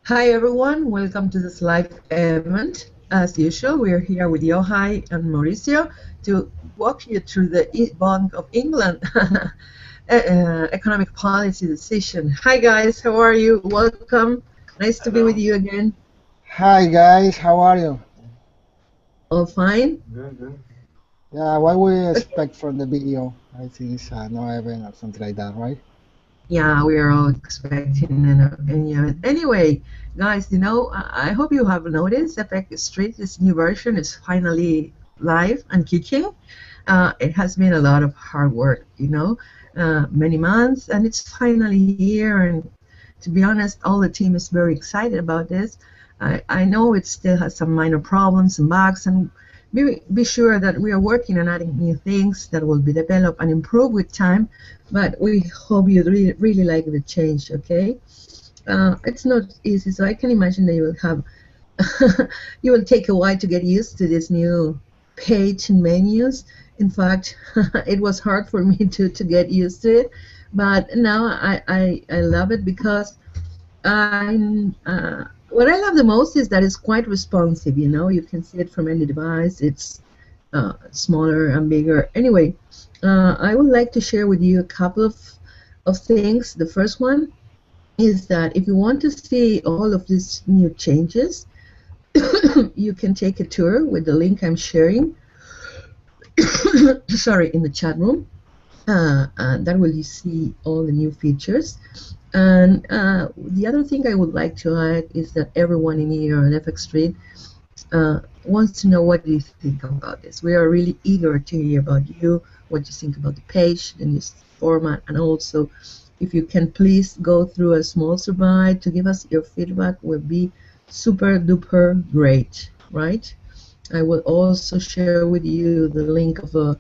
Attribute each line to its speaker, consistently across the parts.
Speaker 1: Hi everyone, welcome to this live event. As usual, we are here with Yohay and Mauricio to walk you through the Bank of England economic policy decision. Hi guys, how are you? Welcome. Nice to be with you again.
Speaker 2: Hi guys, how are you?
Speaker 1: All fine?
Speaker 3: Good.
Speaker 2: Yeah, what we expect from the video? I think it's no event or something like that, right?
Speaker 1: Yeah, we are all expecting an event. Anyway, guys, I hope you have noticed FXStreet, this new version, is finally live and kicking. It has been a lot of hard work, many months, and it's finally here. And to be honest, all the team is very excited about this. I know it still has some minor problems and bugs, and be sure that we are working on adding new things that will be developed and improved with time. But we hope you really like the change, okay? It's not easy, so I can imagine that you will have you will take a while to get used to this new page and menus. In fact, it was hard for me to get used to it, but now I love it because what I love the most is that it's quite responsive. You can see it from any device. It's smaller and bigger. Anyway, I would like to share with you a couple of things. The first one is that if you want to see all of these new changes, you can take a tour with the link I'm sharing. Sorry, in the chat room. And that will you see all the new features. And the other thing I would like to add is that everyone in here at FXStreet wants to know what you think about this. We are really eager to hear about you, what you think about the page, the new format, and also if you can please go through a small survey to give us your feedback would be super duper great, right? I will also share with you the link of the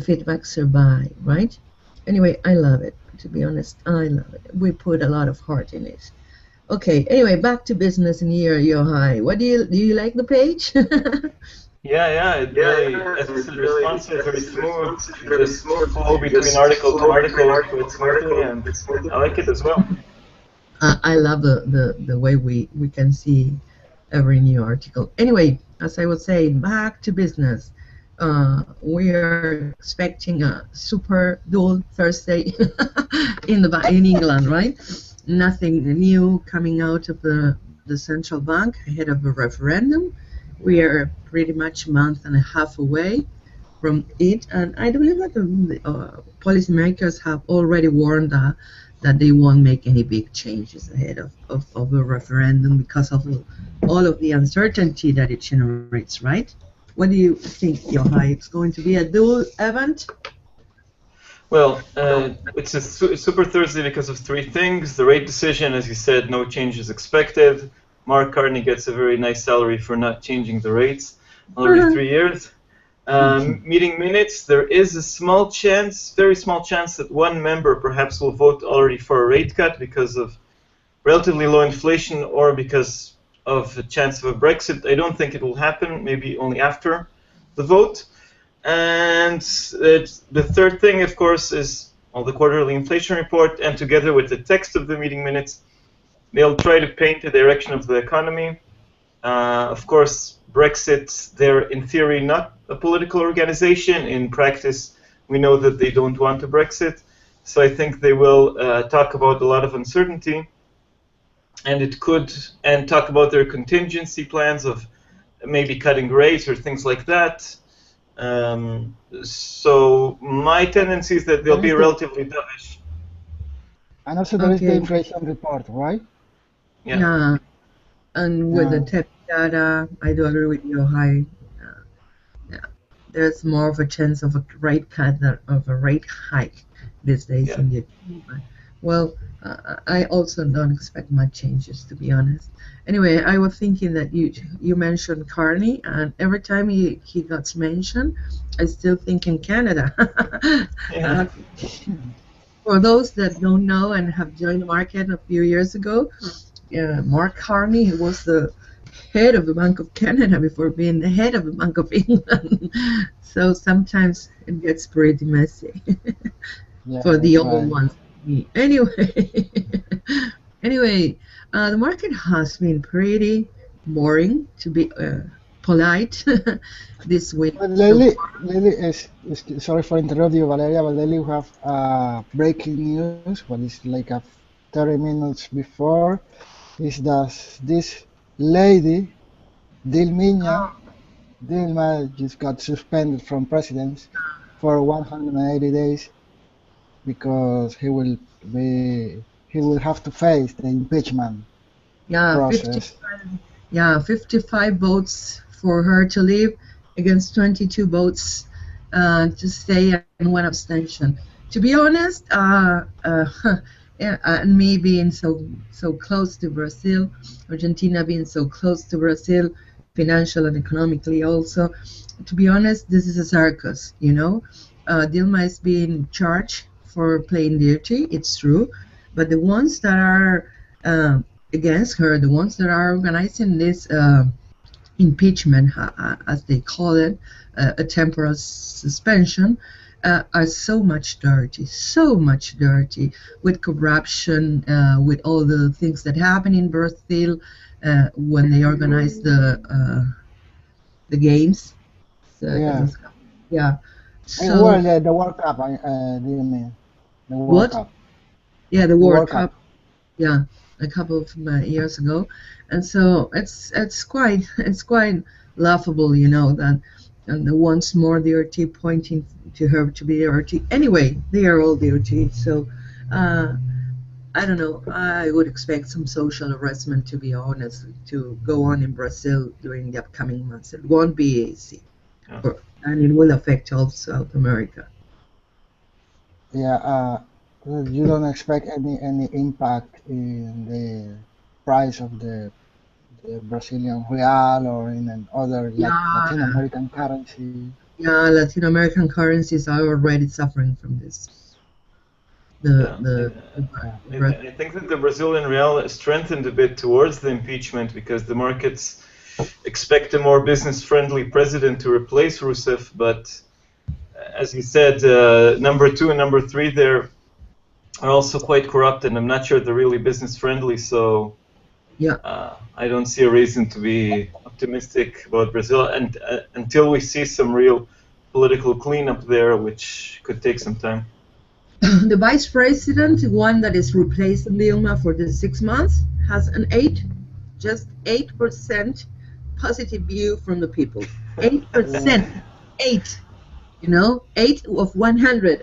Speaker 1: feedback survey, right? Anyway, I love it. To be honest, I love it. We put a lot of heart in it. Okay. Anyway, back to business in here, Yohay. What do you like the page?
Speaker 3: Yeah, it really it's responsive, very smooth. Just flow between article to article quite smoothly, and I like it as well.
Speaker 1: I love the way we can see every new article. Anyway, as I was saying, back to business. We are expecting a super dual Thursday in England, right? Nothing new coming out of the central bank ahead of a referendum. We are pretty much a month and a half away from it, and I believe that the policymakers have already warned that they won't make any big changes ahead of a referendum because of all of the uncertainty that it generates, right? What do you think, Yohay? It's going to be a dual event?
Speaker 3: Well, it's a super Thursday because of three things. The rate decision, as you said, no changes expected. Mark Carney gets a very nice salary for not changing the rates already 3 years. Meeting minutes, there is a small chance, very small chance, that one member perhaps will vote already for a rate cut because of relatively low inflation or because of a chance of a Brexit. I don't think it will happen, maybe only after the vote. And the third thing, of course, is the quarterly inflation report, and together with the text of the meeting minutes, they'll try to paint the direction of the economy. Of course, Brexit, they're in theory not a political organization. In practice, we know that they don't want a Brexit. So I think they will talk about a lot of uncertainty, and talk about their contingency plans of maybe cutting rates or things like that. So my tendency is that they'll be relatively dovish.
Speaker 2: And also there is the inflation report, right?
Speaker 1: Yeah. And with the tech data, I do agree with you, Yohay. There's more of a chance of a rate cut than of a rate hike these days in the economy. Well, I also don't expect much changes, to be honest. Anyway, I was thinking that you mentioned Carney, and every time he gets mentioned, I still think in Canada. For those that don't know and have joined the market a few years ago, Mark Carney was the head of the Bank of Canada before being the head of the Bank of England. So sometimes it gets pretty messy for the old ones. Anyway, The market has been pretty boring, to be polite, this week
Speaker 2: But
Speaker 1: so
Speaker 2: lately sorry for interrupt you, Valeria, but lately we have breaking news. What is like 30 minutes before is that this lady Dilma Dilma just got suspended from presidency for 180 days because he will have to face the impeachment
Speaker 1: yeah,
Speaker 2: process.
Speaker 1: 55 votes for her to leave against 22 votes to stay and one abstention. To be honest, yeah, and me being so close to Brazil, Argentina being so close to Brazil, financial and economically also. To be honest, this is a circus. Dilma is being charged for playing dirty. It's true, but the ones that are against her, the ones that are organizing this impeachment, as they call it, a temporal suspension, are so much dirty with corruption, with all the things that happen in Brazil when they organize the games. So,
Speaker 2: Yeah.
Speaker 1: yeah.
Speaker 2: Well,
Speaker 1: So
Speaker 2: the World Cup, do you mean? The World
Speaker 1: what?
Speaker 2: Cup.
Speaker 1: Yeah, the
Speaker 2: The
Speaker 1: World
Speaker 2: World
Speaker 1: Cup.
Speaker 2: Cup.
Speaker 1: Yeah, a couple of years ago, and so it's quite laughable, that and the once more the RT pointing to her to be the RT. Anyway, they are all the RT. So uh, I don't know. I would expect some social harassment, to be honest, to go on in Brazil during the upcoming months. It won't be easy,
Speaker 3: Yeah.
Speaker 1: and it will affect all South America.
Speaker 2: Yeah. You don't expect any impact in the price of the Brazilian real or in other Latin
Speaker 1: Yeah,
Speaker 2: American currency.
Speaker 1: yeah. Latin American currencies are already suffering from this. The
Speaker 3: Yeah,
Speaker 1: the, the,
Speaker 2: Yeah.
Speaker 3: I think that the Brazilian real strengthened a bit towards the impeachment because the markets expect a more business-friendly president to replace Rousseff. But as you said, number two and number three there are also quite corrupt, and I'm not sure they're really business-friendly. So
Speaker 1: yeah.
Speaker 3: I don't see a reason to be optimistic about Brazil, and until we see some real political cleanup there, which could take some time.
Speaker 1: The vice president, one that is replacing Dilma for the 6 months, has an just 8% positive view from the people. 8%,
Speaker 2: Yeah.
Speaker 1: eight. 8 of 100.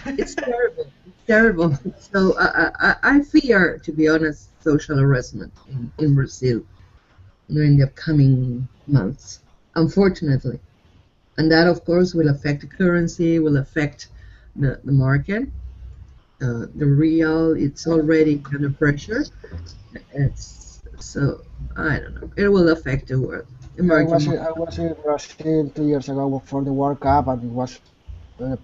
Speaker 1: It's terrible. It's terrible. So I fear, to be honest, social harassment in Brazil during the upcoming months, unfortunately. And that, of course, will affect the currency, will affect the market. The real, it's already under pressure. It's so I don't know. It will affect the world,
Speaker 2: Yeah,
Speaker 1: emerging market.
Speaker 2: I was in Brazil 2 years ago for the World Cup, and it was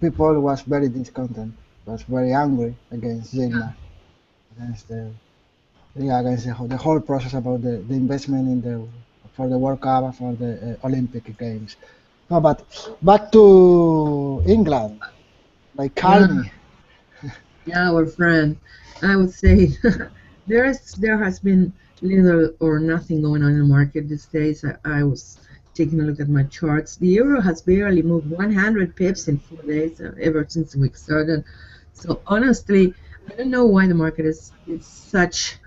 Speaker 2: people was very discontent, was very angry against Dilma, against against the whole process about the investment in the for the World Cup for the Olympic Games. No, but back to England, like
Speaker 1: Yeah,
Speaker 2: Carney.
Speaker 1: yeah, our friend. I would say there has been little or nothing going on in the market these days. I was taking a look at my charts. The euro has barely moved 100 pips in 4 days ever since the week started. So honestly, I don't know why the market is such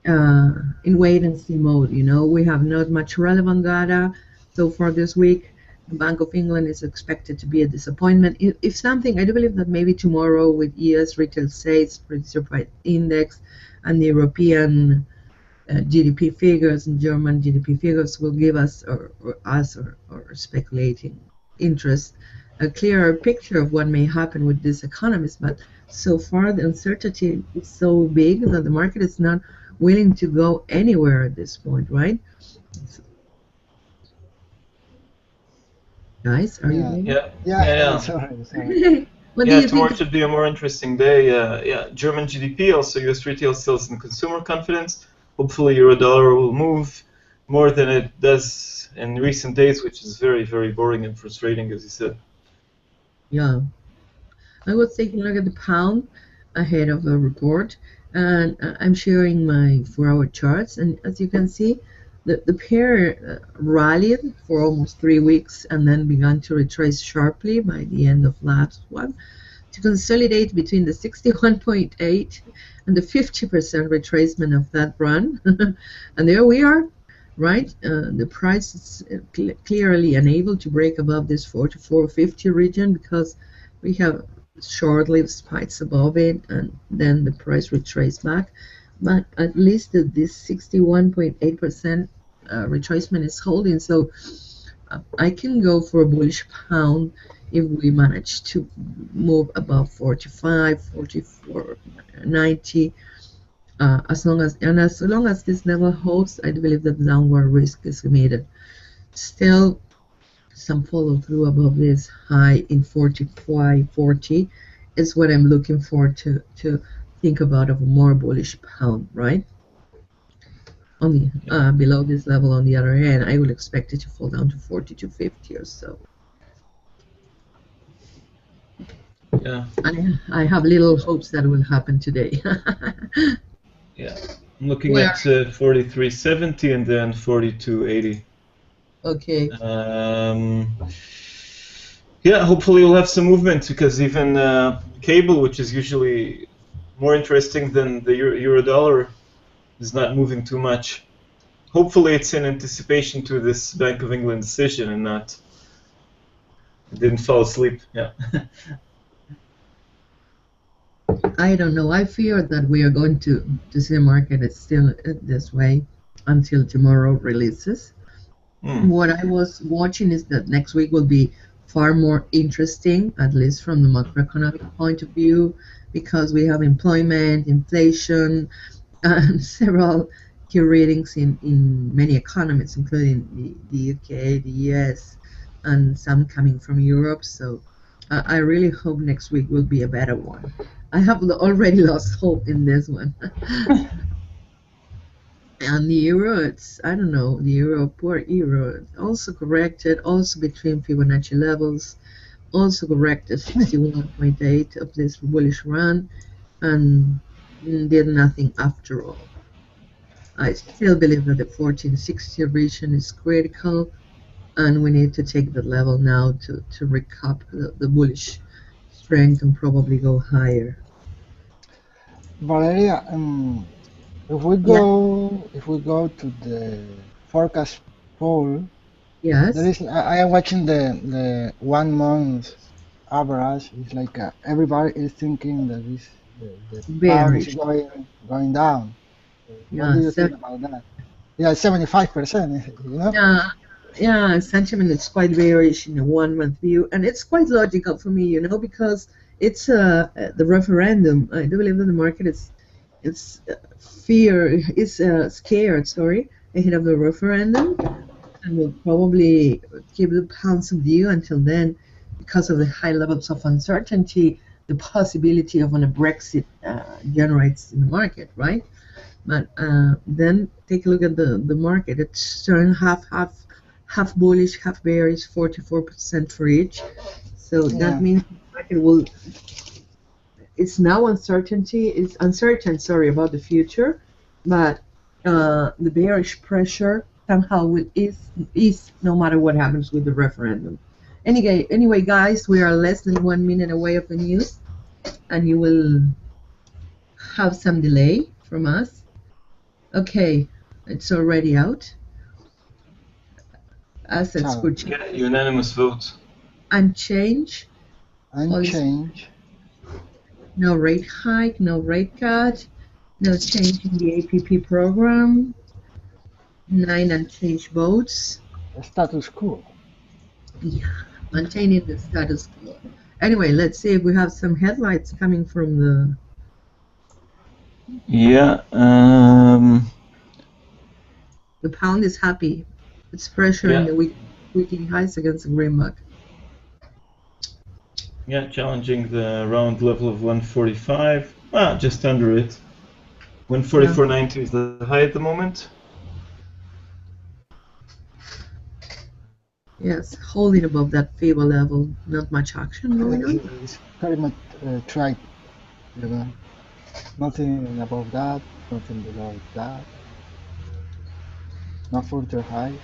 Speaker 1: in wait and see mode. We have not much relevant data so far this week. The Bank of England is expected to be a disappointment. If something, I do believe that maybe tomorrow with US retail sales, producer price index, and the European GDP figures and German GDP figures will give us, or speculating interest, a clearer picture of what may happen with this economies. But so far, the uncertainty is so big that the market is not willing to go anywhere at this point, right? So, guys, are you
Speaker 2: Yeah,
Speaker 1: there?
Speaker 3: Yeah,
Speaker 2: yeah.
Speaker 3: yeah, yeah.
Speaker 2: Sorry.
Speaker 1: What do
Speaker 3: Yeah,
Speaker 1: you
Speaker 3: tomorrow
Speaker 1: think?
Speaker 3: should be a more interesting day. Yeah, German GDP, also US retail sales and consumer confidence. Hopefully, euro dollar will move more than it does in recent days, which is very, very boring and frustrating, as you said.
Speaker 1: Yeah, I was taking a look at the pound ahead of the report. And I'm sharing my 4-hour charts, and as you can see, the pair rallied for almost 3 weeks and then began to retrace sharply by the end of last one to consolidate between the 61.8 and the 50% retracement of that run. And there we are, right? The price is clearly unable to break above this 44.50 region because we have short-lived spikes above it, and then the price retraced back. But at least this 61.8% retracement is holding, so I can go for a bullish pound if we manage to move above 45, 44, 90. As long as this level holds, I believe that downward risk is limited. Still, some follow through above this high in 45.40 is what I'm looking for to think about of a more bullish pound, right? On the below this level, on the other hand, I would expect it to fall down to 42.50 or so.
Speaker 3: Yeah.
Speaker 1: And I have little hopes that will happen today.
Speaker 3: Yeah. I'm looking at 43.70 and then 42.80.
Speaker 1: Okay.
Speaker 3: Yeah, hopefully we'll have some movement, because even cable, which is usually more interesting than the euro dollar, is not moving too much. Hopefully it's in anticipation to this Bank of England decision and not didn't fall asleep. Yeah.
Speaker 1: I don't know. I fear that we are going to see the market still this way until tomorrow releases. What I was watching is that next week will be far more interesting, at least from the macroeconomic point of view, because we have employment, inflation, and several key readings in many economies, including the UK, the US, and some coming from Europe. So I really hope next week will be a better one. I have already lost hope in this one. And the euro, I don't know, the euro, poor euro, also corrected, also between Fibonacci levels, also corrected 61.8 of this bullish run, and did nothing after all. I still believe that the 1460 region is critical, and we need to take the level now to recap the bullish strength and probably go higher.
Speaker 2: Valeria, if we go to the forecast poll,
Speaker 1: Yes.
Speaker 2: there is. I am watching the 1 month average. It's like everybody is thinking that the pound is
Speaker 1: Bearish.
Speaker 2: going down. What do you think about that? Yeah, 75%. You know.
Speaker 1: Yeah, sentiment is quite bearish in a 1 month view, and it's quite logical for me, because it's the referendum. I do believe that the market is scared, ahead of the referendum, and will probably keep the pound subdued until then, because of the high levels of uncertainty. The possibility of a Brexit generates in the market, right? But then take a look at the market. It's turned half bullish, half bearish, 44% for each. So that means the market it's now uncertain, about the future, but the bearish pressure somehow will ease no matter what happens with the referendum. Anyway, guys, we are less than 1 minute away of the news, and you will have some delay from us. Okay, it's already out. Assets for
Speaker 3: unanimous vote.
Speaker 1: Unchanged.
Speaker 2: Unchanged.
Speaker 1: No rate hike, no rate cut, no change in the APP program. 9 unchanged votes.
Speaker 2: Status quo.
Speaker 1: Yeah, maintaining the status quo. Anyway, let's see if we have some headlights coming from the.
Speaker 3: Yeah.
Speaker 1: The pound is happy. It's pressuring the weekly highs against the greenback.
Speaker 3: Yeah, challenging the round level of 145. Just under it. 144.90 is the high at the moment.
Speaker 1: Yes, holding above that FIBA level. Not much action going on.
Speaker 2: It's very much tight, Nothing above that, nothing below that, no further highs.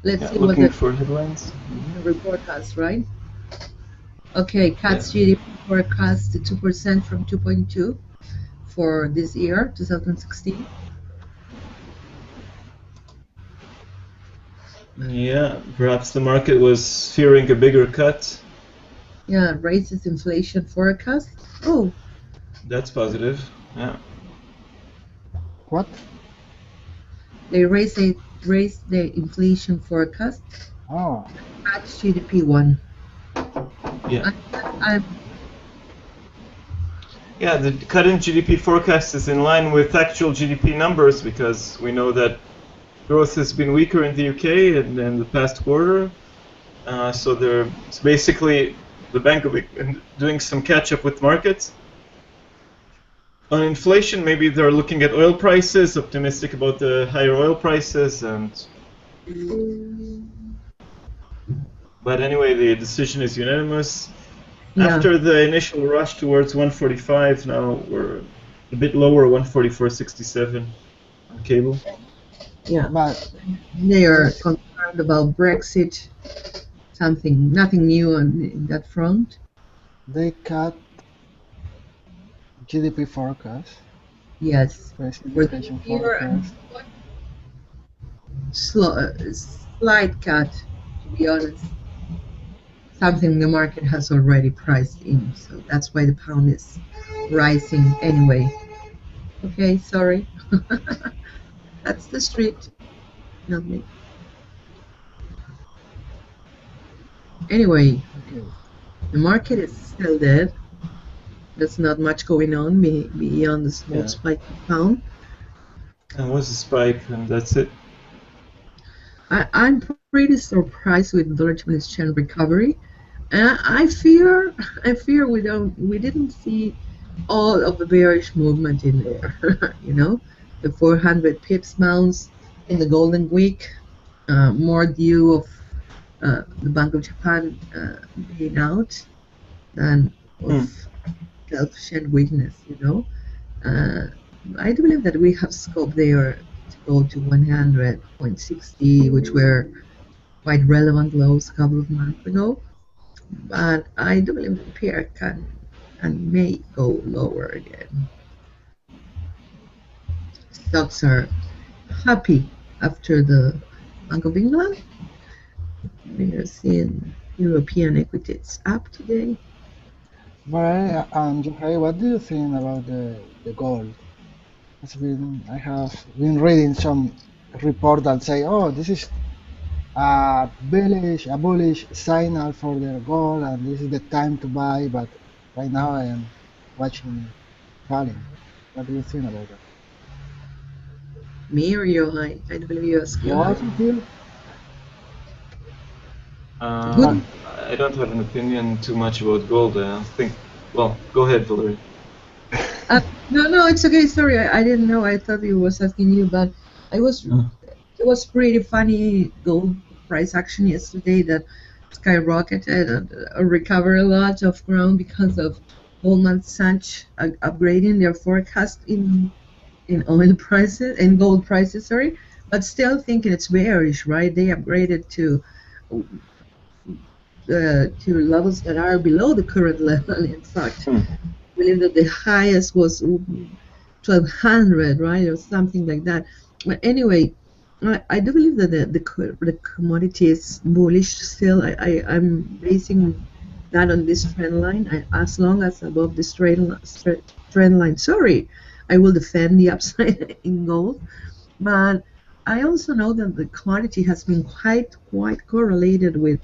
Speaker 1: Let's
Speaker 3: Yeah,
Speaker 1: see what
Speaker 3: looking for headlines.
Speaker 1: the report has, right? Okay, CAT's
Speaker 3: Yeah.
Speaker 1: GDP forecast to 2% from 2.2 for this year, 2016.
Speaker 3: Yeah, perhaps the market was fearing a bigger cut.
Speaker 1: Yeah, raises inflation forecast. Oh,
Speaker 3: That's positive. Yeah.
Speaker 2: What?
Speaker 1: they raised the inflation forecast.
Speaker 2: Oh,
Speaker 1: CAT's GDP 1.
Speaker 3: Yeah.
Speaker 1: I'm
Speaker 3: Yeah, the current GDP forecast is in line with actual GDP numbers because we know that growth has been weaker in the UK in the past quarter. So it's basically the Bank of England doing some catch up with markets. On inflation, maybe they're looking at oil prices, optimistic about the higher oil prices, but anyway, the decision is unanimous.
Speaker 1: yeah.
Speaker 3: After the initial rush towards 145, now we're a bit lower, 144.67 on cable.
Speaker 1: Yeah,
Speaker 2: but
Speaker 1: they are
Speaker 2: this,
Speaker 1: concerned about Brexit. Nothing new on that front.
Speaker 2: they cut GDP forecast,
Speaker 1: Yes,
Speaker 2: first
Speaker 1: for this
Speaker 2: inflation
Speaker 1: year, and
Speaker 2: forecast.
Speaker 1: slight cut, to be honest. Something the market has already priced in, so that's why the pound is rising anyway. Okay, sorry. That's the street, not me. Anyway,
Speaker 2: Okay.
Speaker 1: the market is still dead. There's not much going on beyond the small
Speaker 3: Yeah,
Speaker 1: spike in pound.
Speaker 3: and was a spike, and that's it.
Speaker 1: I'm pretty surprised with dollar Japanese exchange recovery, and I fear we didn't see all of the bearish movement in there. The 400 pips bounce in the Golden Week, more due of the Bank of Japan being out than of
Speaker 3: Hmm.
Speaker 1: self-shed weakness. Uh, I do believe that we have scope there to go to 100.60, which were quite relevant lows a couple of months ago. But I do believe the pair can and may go lower again. Stocks are happy after the Bank of England. We are seeing European equities up today.
Speaker 2: But and Yohay, what do you think about the gold? I have been reading some report that say, oh, this is a bullish signal for their gold, and this is the time to buy. But right now, I am watching falling. What do you think about that?
Speaker 1: Me or Yohai? I do believe you ask Yohai.
Speaker 2: Both of you?
Speaker 1: Good.
Speaker 2: One.
Speaker 3: I don't have an opinion too much about gold. I think. Well, go ahead, Valeria.
Speaker 1: No, it's okay. Sorry, I didn't know. I thought he was asking you, but I was. It was pretty funny gold price action yesterday that skyrocketed and recovered a lot of ground because of Goldman Sachs upgrading their forecast in oil prices and gold prices. Sorry, but still thinking it's bearish, right? They upgraded to levels that are below the current level. In fact,
Speaker 3: Hmm.
Speaker 1: I believe that the highest was 1200, right, or something like that. But anyway, I do believe that the commodity is bullish still. I'm basing that on this trend line. As long as above this trend line, sorry, I will defend the upside in gold. But I also know that the commodity has been quite correlated with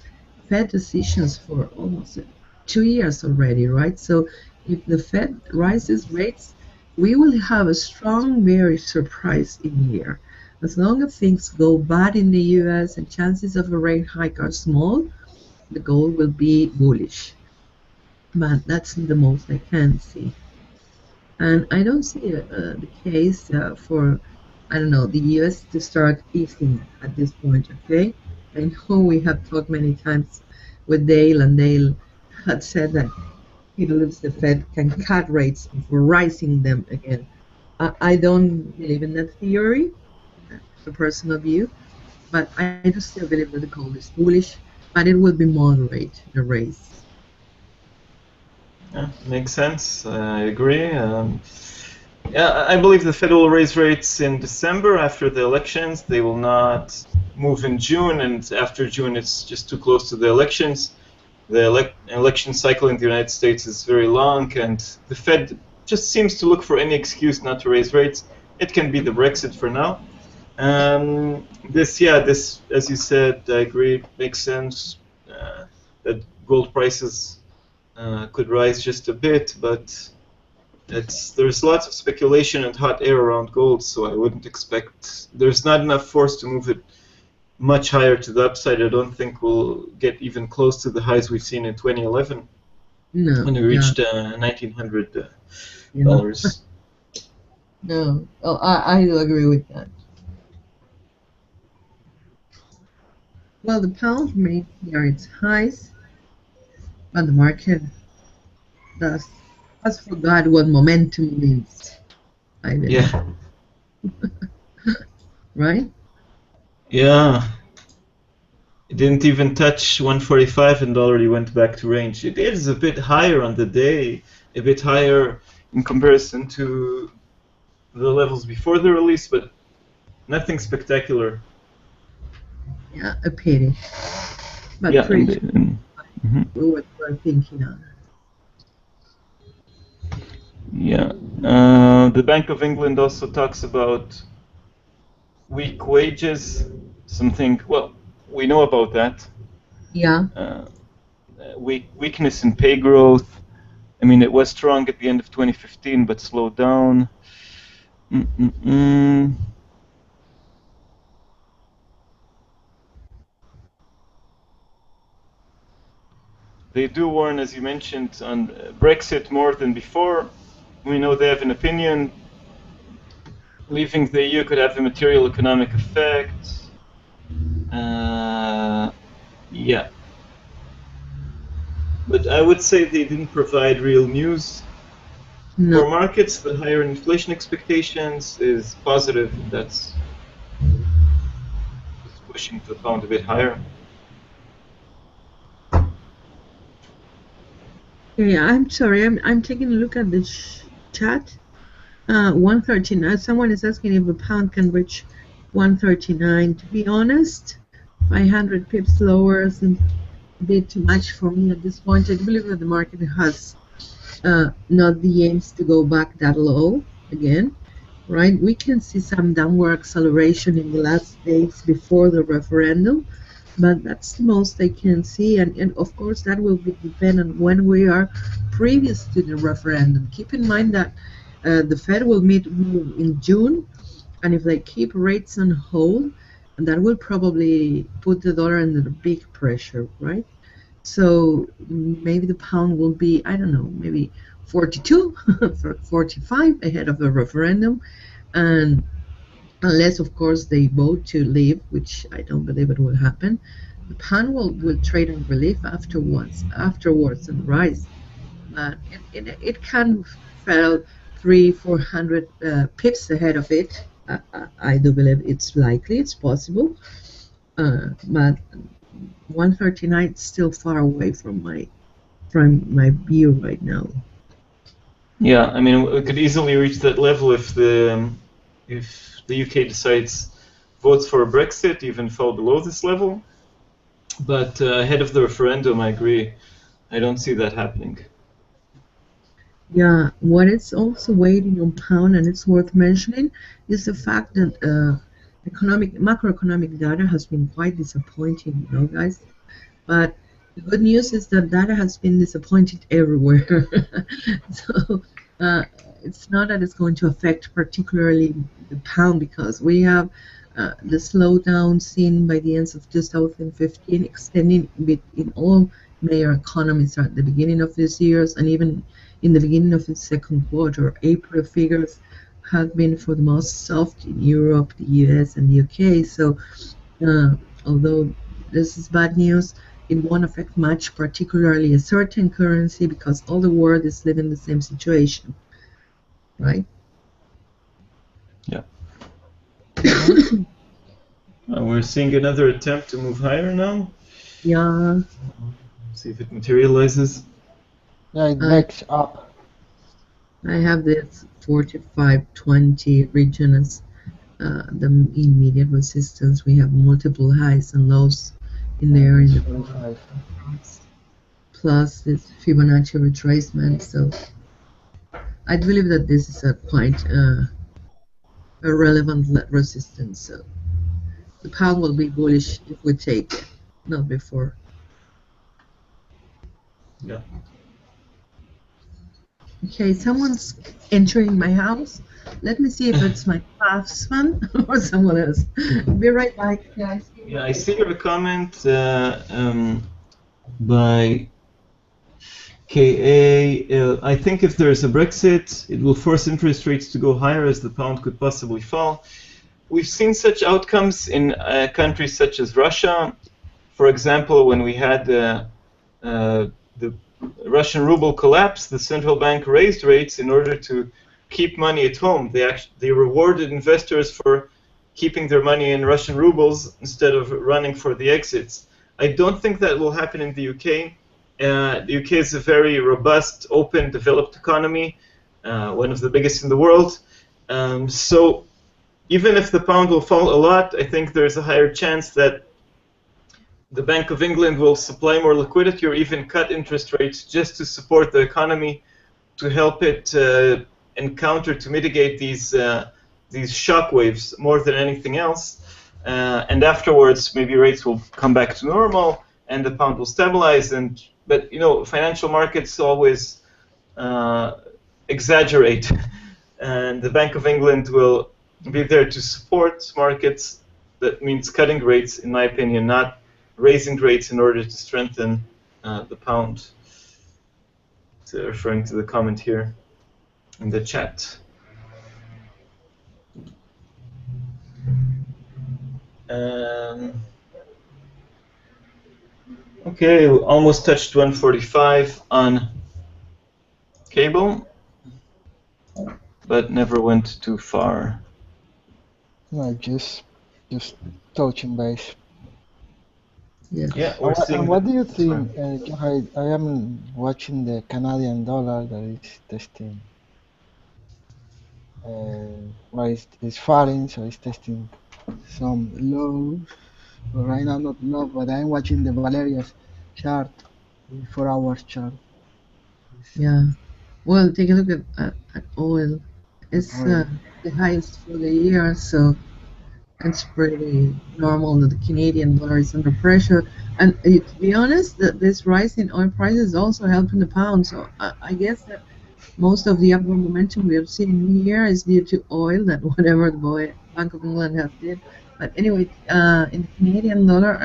Speaker 1: Fed decisions for almost 2 years already, right? So if the Fed rises rates, we will have a strong bearish surprise in here. As long as things go bad in the US and chances of a rate hike are small, the gold will be bullish. But that's the most I can see. And I don't see the case for, I don't know, the US to start easing at this point, okay? I know we have talked many times with Dale, and Dale had said that he believes the Fed can cut rates before rising them again. I don't believe in that theory. It's a personal view, but I do still believe that the gold is bullish, but it will be moderate, the raise.
Speaker 3: Yeah, makes sense. I agree. Yeah, I believe the Fed will raise rates in December after the elections. They will not move in June, and after June, it's just too close to the elections. The election cycle in the United States is very long, and the Fed just seems to look for any excuse not to raise rates. It can be the Brexit for now. This, as you said, I agree, makes sense that gold prices could rise just a bit, but there's lots of speculation and hot air around gold, so I wouldn't expect there's not enough force to move it much higher to the upside. I don't think we'll get even close to the highs we've seen in 2011 when we reached $1,900.
Speaker 1: No, I do agree with that. Well, the pound made here its highs, but the market has forgot what momentum means.
Speaker 3: Yeah.
Speaker 1: Right?
Speaker 3: Yeah. It didn't even touch 145 and already went back to range. It is a bit higher on the day, a bit higher in comparison to the levels before the release, but nothing spectacular.
Speaker 1: Yeah, a pity. But
Speaker 3: yeah,
Speaker 1: pretty what we're thinking of.
Speaker 3: Yeah. The Bank of England also talks about weak wages, something, well, we know about that.
Speaker 1: Yeah.
Speaker 3: Weakness in pay growth. I mean, it was strong at the end of 2015, but slowed down. They do warn, as you mentioned, on Brexit more than before. We know they have an opinion. Leaving the EU could have a material economic effect. Yeah. But I would say they didn't provide real news.
Speaker 1: No.
Speaker 3: For markets, the higher inflation expectations is positive. That's pushing the pound a bit higher.
Speaker 1: Yeah, I'm sorry. I'm taking a look at the chat. 139. Someone is asking if a pound can reach 139. To be honest, 500 pips lower seems a bit too much for me at this point. I believe that the market has not the aims to go back that low again, right? We can see some downward acceleration in the last days before the referendum, but that's the most I can see, and of course that will depend on when we are previous to the referendum. Keep in mind that the Fed will meet in June, and if they keep rates on hold, that will probably put the dollar under big pressure, right? So maybe the pound will be, I don't know, maybe 42, 45 ahead of the referendum, and unless, of course, they vote to leave, which I don't believe it will happen, the pound will trade on relief afterwards and rise. But it can fall 300-400 pips ahead of it. I do believe it's likely, it's possible, but 139 is still far away from my view right now.
Speaker 3: Yeah, I mean, we could easily reach that level if the UK decides votes for a Brexit, even fall below this level. But ahead of the referendum, I agree. I don't see that happening.
Speaker 1: Yeah, what is also waiting on pound, and it's worth mentioning, is the fact that macroeconomic data has been quite disappointing, guys. But the good news is that data has been disappointed everywhere. So it's not that it's going to affect particularly the pound, because we have the slowdown seen by the end of 2015 extending a bit in all major economies at the beginning of this year, and even in the beginning of the second quarter. April figures have been for the most soft in Europe, the US, and the UK. So although this is bad news, it won't affect much, particularly a certain currency, because all the world is living the same situation, right?
Speaker 3: Yeah. We're seeing another attempt to move higher now.
Speaker 1: Yeah.
Speaker 3: See if it materializes.
Speaker 2: Yeah, it breaks up.
Speaker 1: I have this 4520 region as the immediate resistance. We have multiple highs and lows in there in the
Speaker 2: 45.
Speaker 1: plus this Fibonacci retracement. So I believe that this is a quite a relevant resistance. So the pound will be bullish if we take it, not before.
Speaker 3: Yeah.
Speaker 1: Okay, someone's entering my house. Let me see if it's my craftsman or someone else. Be right back, guys.
Speaker 3: Yeah, I see your comment by KA. I think if there's a Brexit, it will force interest rates to go higher as the pound could possibly fall. We've seen such outcomes in countries such as Russia. For example, when we had the Russian ruble collapse, the central bank raised rates in order to keep money at home. They rewarded investors for keeping their money in Russian rubles instead of running for the exits. I don't think that will happen in the UK. The UK is a very robust, open, developed economy, one of the biggest in the world. So even if the pound will fall a lot, I think there's a higher chance that the Bank of England will supply more liquidity or even cut interest rates just to support the economy, to help it encounter, to mitigate these shock waves more than anything else. And afterwards, maybe rates will come back to normal and the pound will stabilize. But you know, financial markets always exaggerate, and the Bank of England will be there to support markets. That means cutting rates, in my opinion, not raising rates in order to strengthen the pound. So referring to the comment here in the chat. Okay, we almost touched 145 on cable, but never went too far.
Speaker 2: No, just touching base.
Speaker 1: Yeah,
Speaker 3: we're seeing.
Speaker 2: And what do you think, Yohay? I am watching the Canadian dollar that is testing. Well, it's falling, so it's testing some lows. But right now, not low, but I'm watching the Valeria's chart, the 4 hours chart.
Speaker 1: yeah. Well, take a look at oil. It's
Speaker 2: Oil.
Speaker 1: the highest for the year, so it's pretty normal that the Canadian dollar is under pressure. And to be honest, this rise in oil prices is also helping the pound. So I guess that most of the upward momentum we have seen here is due to oil, that whatever the Bank of England has did. But anyway, in the Canadian dollar,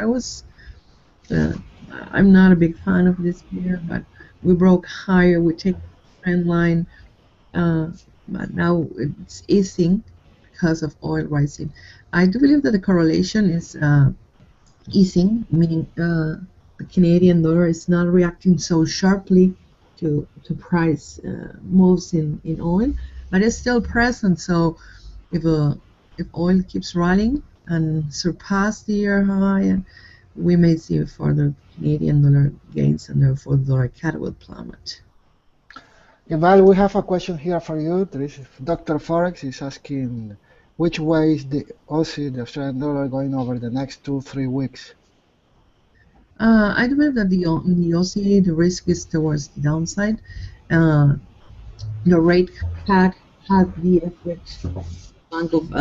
Speaker 1: I'm not a big fan of this here, but we broke higher. We take the trend line, but now it's easing because of oil rising. I do believe that the correlation is easing, meaning the Canadian dollar is not reacting so sharply to price moves in oil, but it's still present. So if oil keeps rallying and surpass the year high, we may see further Canadian dollar gains, and therefore the dollar CAD will plummet.
Speaker 2: Val, we have a question here for you. There is Dr. Forex is asking which way is the Aussie, the Australian dollar, going over the next 2-3 weeks?
Speaker 1: I believe that in the Aussie, the risk is towards the downside. The rate cut had the effect Bank of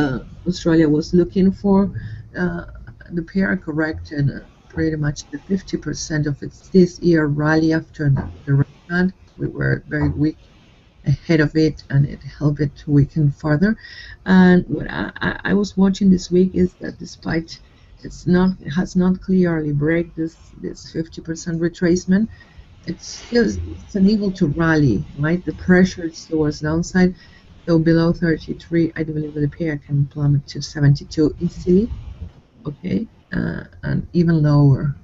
Speaker 1: Australia was looking for. The pair corrected pretty much the 50% of its this year rally after the rate cut. We were very weak ahead of it, and it helped it to weaken further. And what I was watching this week is that despite it has not clearly break this 50% retracement, it's unable to rally, right? The pressure is towards downside. So below 33, I do believe that the pair can plummet to 72 easily. Okay, and even lower.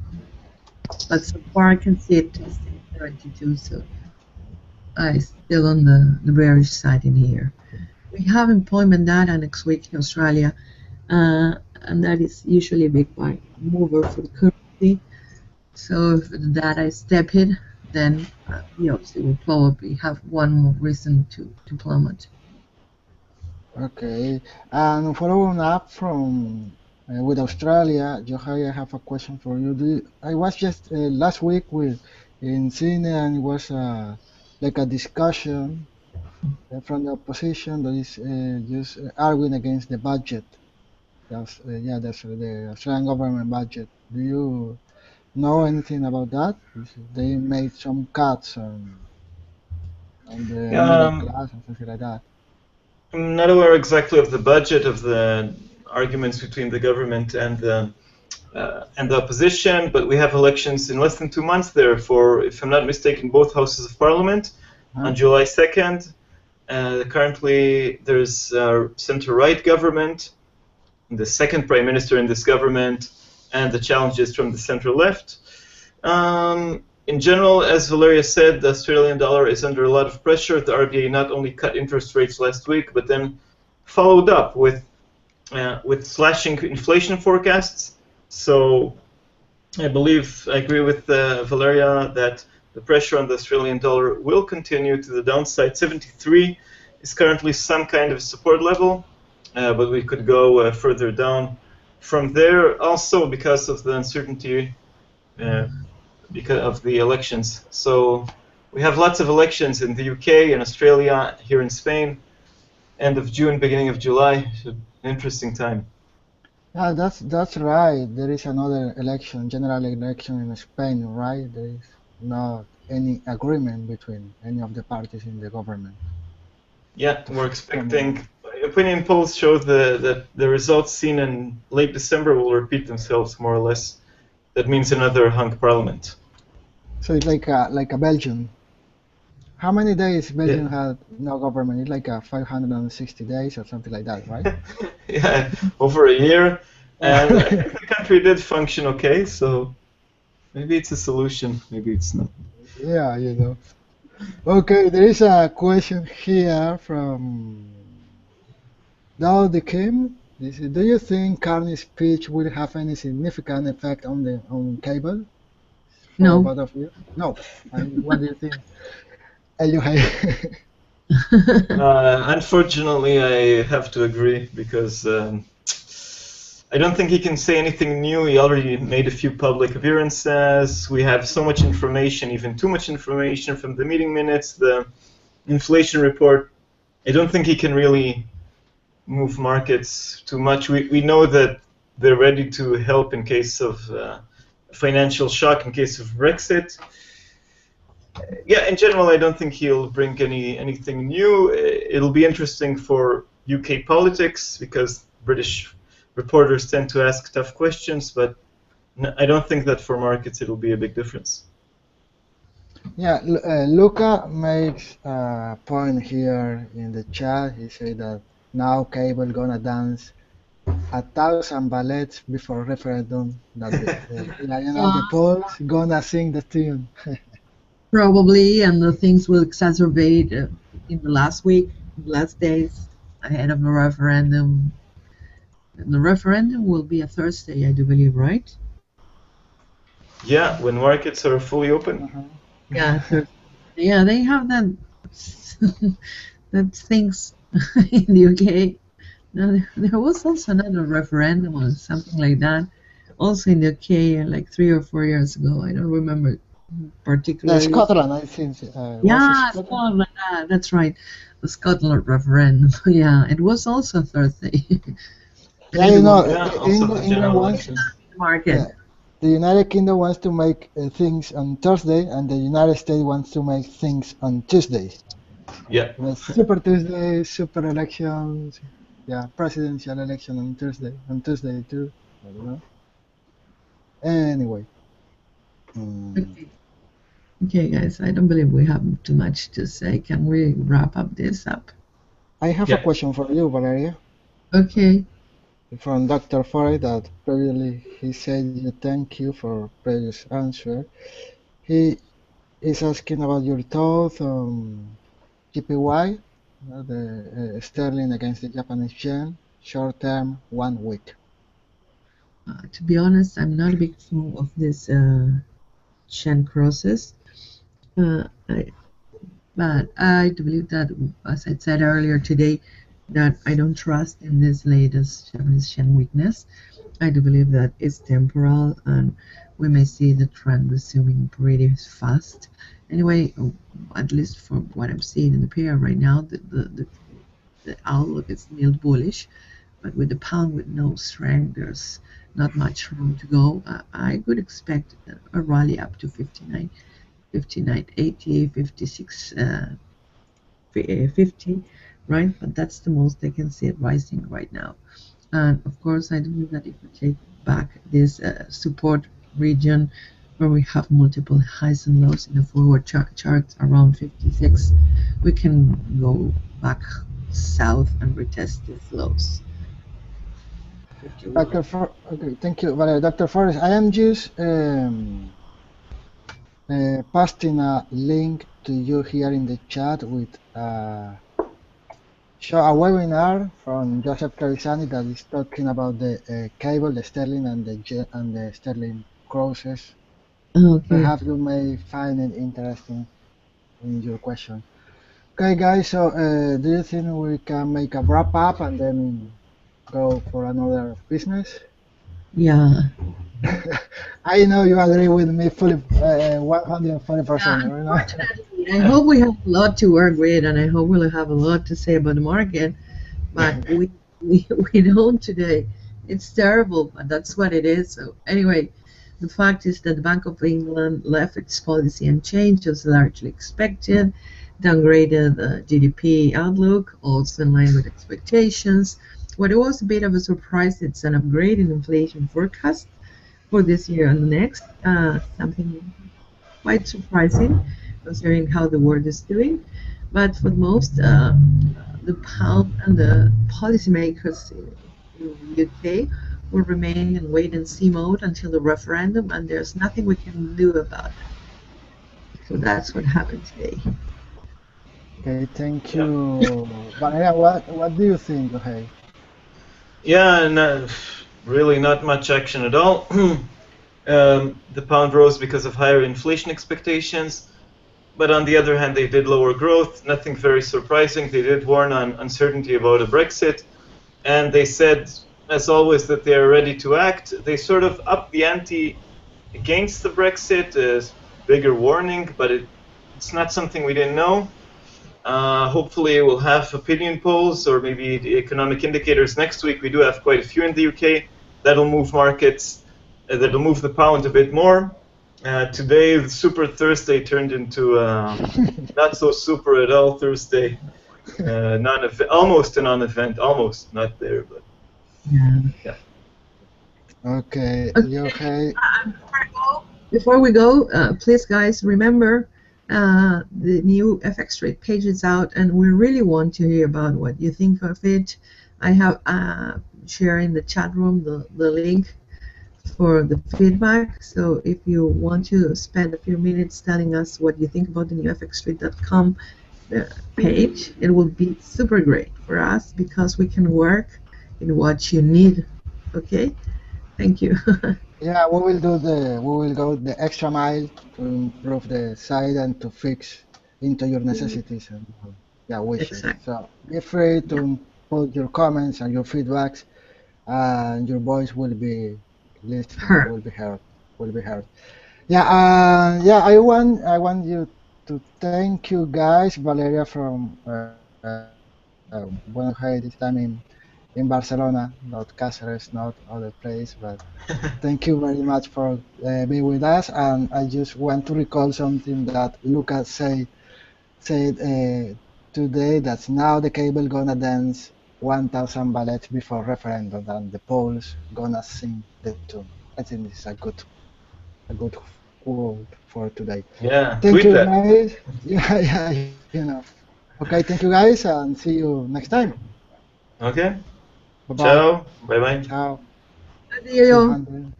Speaker 1: But so far I can see it testing 72, so I still on the bearish side in here. We have employment data next week in Australia, and that is usually a big mover for the currency. So if the data is tepid, then the OC will probably have one more reason to plummet.
Speaker 2: Okay, and following up from with Australia, Yohay, I have a question for you. I was just last week in Cine, and it was like a discussion from the opposition that is just arguing against the budget. That's the Australian government budget. Do you know anything about that? They made some cuts on the middle
Speaker 3: Um,
Speaker 2: class and something like that.
Speaker 3: I'm not aware exactly of the budget of the arguments between the government and the opposition, but we have elections in less than 2 months there for, if I'm not mistaken, both houses of parliament on July 2nd. Currently, there's a center-right government, the second prime minister in this government, and the challenges from the center-left. In general, as Valeria said, the Australian dollar is under a lot of pressure. The RBA not only cut interest rates last week, but then followed up with slashing inflation forecasts. So I agree with Valeria that the pressure on the Australian dollar will continue to the downside. 73 is currently some kind of support level, but we could go further down from there. Also, because of the uncertainty because of the elections. So we have lots of elections in the UK, in Australia, here in Spain, end of June, beginning of July. An interesting time.
Speaker 2: Yeah, that's right. There is another election, general election in Spain, right? There is not any agreement between any of the parties in the government.
Speaker 3: Yeah, we're expecting. Opinion polls show that the results seen in late December will repeat themselves more or less. That means another hung parliament.
Speaker 2: So it's like a Belgium. How many days Belgium had no government? It's like 560 days or something like that, right?
Speaker 3: Yeah, over a year. And I think the country did function okay, so maybe it's a solution, maybe it's not.
Speaker 2: Yeah, you know. Okay, there is a question here from Dowdy Kim. Do you think Carney's speech will have any significant effect on cable?
Speaker 1: No.
Speaker 2: Both of you? No. And what do you think?
Speaker 3: Unfortunately, I have to agree because I don't think he can say anything new. He already made a few public appearances. We have so much information, even too much information from the meeting minutes, the inflation report. I don't think he can really move markets too much. We know that they're ready to help in case of financial shock, in case of Brexit. Yeah, in general, I don't think he'll bring anything new. It'll be interesting for UK politics because British reporters tend to ask tough questions, but I don't think that for markets it'll be a big difference.
Speaker 2: Yeah, Luca makes a point here in the chat. He said that now cable gonna dance 1,000 ballets before referendum. That the Poles gonna sing the tune.
Speaker 1: Probably, and the things will exacerbate in the last days ahead of the referendum. And the referendum will be a Thursday, I do believe, right?
Speaker 3: Yeah, when markets are fully open.
Speaker 1: Yeah, yeah, they have that that things in the UK. There was also another referendum or something like that, also in the UK, like 3 or 4 years ago. I don't remember particularly.
Speaker 2: Scotland, I think.
Speaker 1: Yeah, Scotland. That's right, the Scotland referendum. Yeah, it was also Thursday.
Speaker 2: Yeah, you know,
Speaker 3: England wants
Speaker 1: market.
Speaker 2: The United Kingdom wants to make things on Thursday, and the United States wants to make things on Tuesday.
Speaker 3: Yeah.
Speaker 2: Super Tuesday, super elections. Yeah, presidential election on Tuesday too. I don't know. Anyway.
Speaker 1: Okay, guys, I don't believe we have too much to say. Can we wrap up this up?
Speaker 2: I have a question for you, Valeria.
Speaker 1: Okay.
Speaker 2: from Dr. Forey that previously he said you thank you for previous answer. He is asking about your thoughts on JPY, the sterling against the Japanese yen, short term, 1 week.
Speaker 1: To be honest, I'm not a big fan of this Shen crosses. I, but I do believe that, as I said earlier today, that I don't trust in this latest Japanese Shen weakness. I do believe that it's temporal and we may see the trend resuming pretty fast. Anyway, at least from what I'm seeing in the pair right now, the outlook is still bullish, but with the pound with no strength, there's not much room to go. I could expect a rally up to 59, 59.80, 56, 50, right? But that's the most I can see it rising right now. And of course, I believe that if we take back this support region where we have multiple highs and lows in the forward chart around 56, we can go back south and retest these lows. 51.
Speaker 2: Okay, thank you, Valeria. Dr. Forrest, I am just pasting a link to you here in the chat with show a webinar from Joseph Trevisani that is talking about the cable, the sterling, and the sterling crosses.
Speaker 1: Okay.
Speaker 2: Perhaps you may find it interesting in your question. Okay, guys. So, do you think we can make a wrap up and then go for another business?
Speaker 1: Yeah.
Speaker 2: I know you agree with me fully, 140%.
Speaker 1: Unfortunately, I hope we have a lot to work with, and I hope we'll have a lot to say about the market. But we don't today. It's terrible, but that's what it is. So anyway, the fact is that the Bank of England left its policy unchanged as largely expected, downgraded the GDP outlook, also in line with expectations. What was a bit of a surprise, it's an upgrade in inflation forecast for this year and the next, something quite surprising considering how the world is doing. But for most, the pound and the policymakers in the UK will remain in wait and see mode until the referendum, and there's nothing we can do about it. So that's what happened today.
Speaker 2: Okay, thank you. Valeria, what do you think, Yohay?
Speaker 3: Yeah, no, really not much action at all. The pound rose because of higher inflation expectations, but on the other hand, they did lower growth. Nothing very surprising. They did warn on uncertainty about a Brexit, and they said, as always, that they are ready to act. They sort of upped the ante against the Brexit, a bigger warning, but it's not something we didn't know. Hopefully we'll have opinion polls or maybe the economic indicators next week. We do have quite a few in the UK. That'll move markets, that'll move the pound a bit more. Today, the Super Thursday turned into not so super at all Thursday. Almost a non-event, almost, not there, but yeah.
Speaker 2: Okay, Yohay.
Speaker 1: Before we go, please, guys, remember the new FXStreet page is out, and we really want to hear about what you think of it. I have shared in the chat room the link for the feedback. So if you want to spend a few minutes telling us what you think about the new FXStreet.com page, it will be super great for us because we can work in what you need. Okay, thank you.
Speaker 2: Yeah, we will go the extra mile to improve the site and to fix into your necessities and wishes.
Speaker 1: Exactly.
Speaker 2: So be free to put your comments and your feedbacks, and your voice will be listened, will be heard. Yeah, I want you to thank you guys, Valeria from Buenos Aires, this time in Barcelona, not Cáceres, not other place, but thank you very much for being with us. And I just want to recall something that Lucas said today. That's now the cable gonna dance 1,000 ballets before referendum, and the polls gonna sing the tune. I think this is a good quote for today.
Speaker 3: Yeah,
Speaker 2: Thank
Speaker 3: tweet
Speaker 2: you,
Speaker 3: that.
Speaker 2: guys. Okay, thank you, guys, and see you next time.
Speaker 3: Okay.
Speaker 2: Bye-bye.
Speaker 3: Ciao. Bye-bye.
Speaker 2: Ciao.
Speaker 1: Adios.
Speaker 2: 200.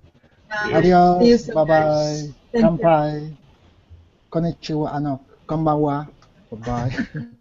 Speaker 1: See you
Speaker 2: Adios.
Speaker 1: soon,
Speaker 2: Bye-bye.
Speaker 1: guys. Thank you.
Speaker 2: Kanpai. Konnichiwa. Konbanwa. Bye-bye.